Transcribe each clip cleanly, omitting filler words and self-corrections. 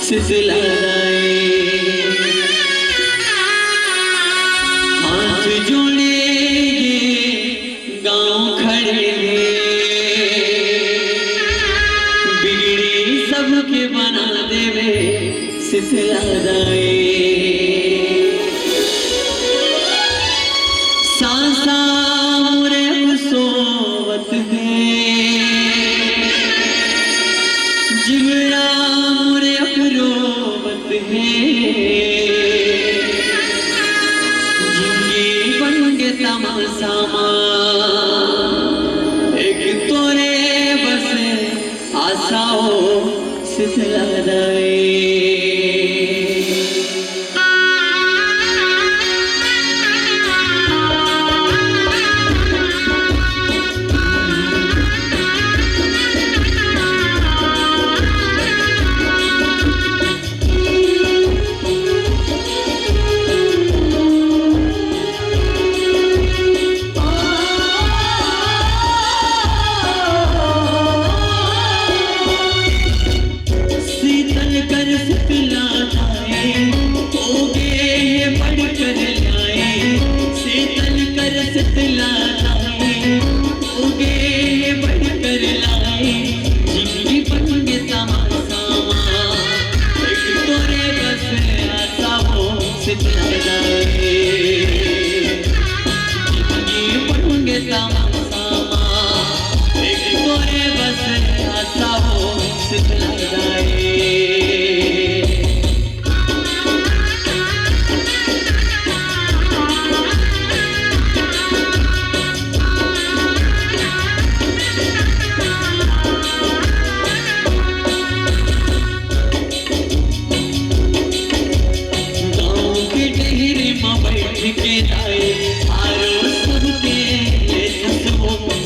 सिजलाए हाथ जोड़े ये गांव खड़े बिगड़ी सबके बना देवे सिजलाए सांसा मुरे सोवत है जिगरा मुरे रोवत है जिंदगी बन के तमाशा एक तोरे बस आशा हो सितला जाए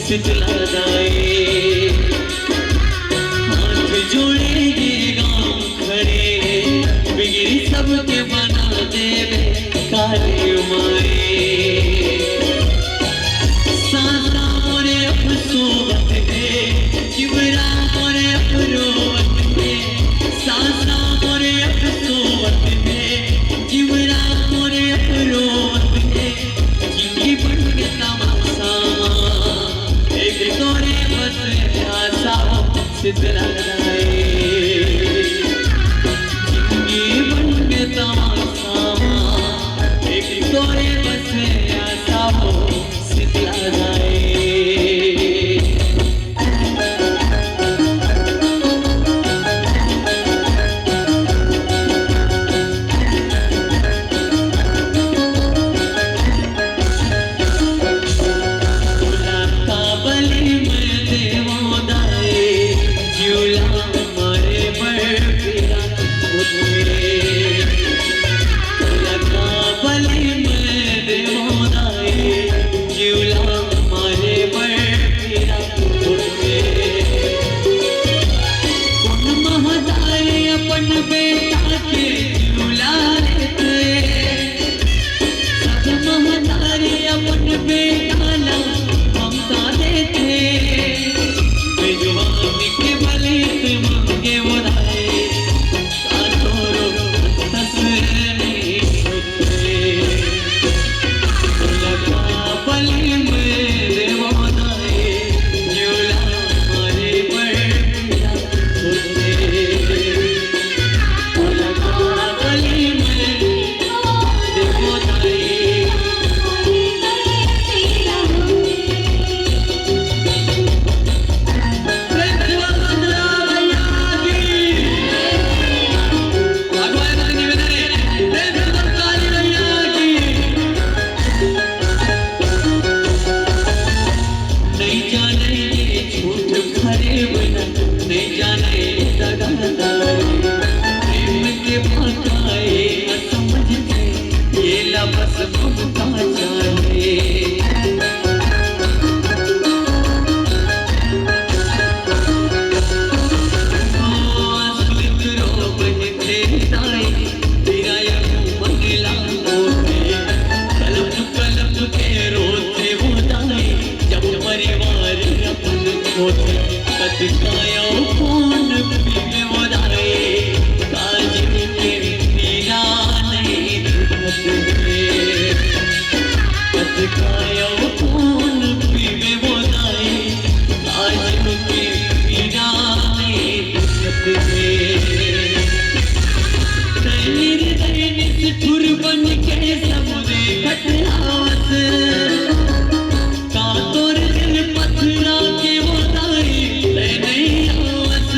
सितला जाए हाथ जोड़ेंगे गांव खड़े बिगड़ी सबके बना देवे काले माए सांसा मोरे अफसोस है जिबरा मोरे अफरोत है सांसा मोरे अफसोस है जिबरा मोरे अफरोत है जिंदगी बन के तमाशा एक तोरे बस आशा सितला जाए जिंदगी बन के तमाशा एक तोरे बस आशा हो सितला जाए थे ठुर बन के समुद्र खटलावत कातोर दिल पथरा के वो दाई नहीं आवत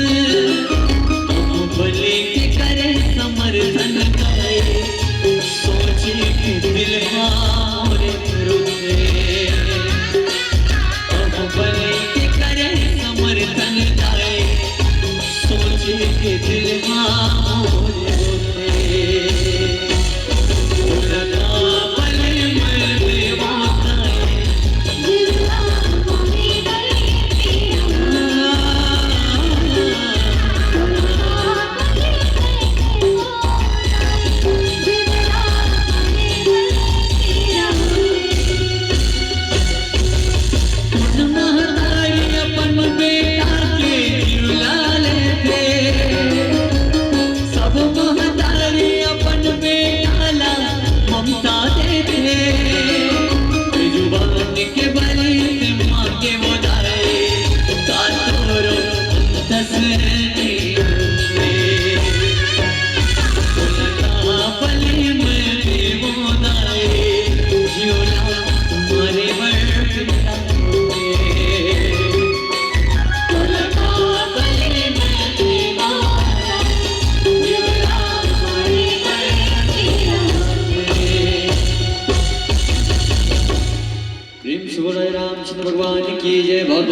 भले के करे समर्थन गाए सोचे के दिल हारे रुके भले के करे समर्थन गाए सोचे के दिल हारे रामचंद्र भगवान की जय। बहुत बहुत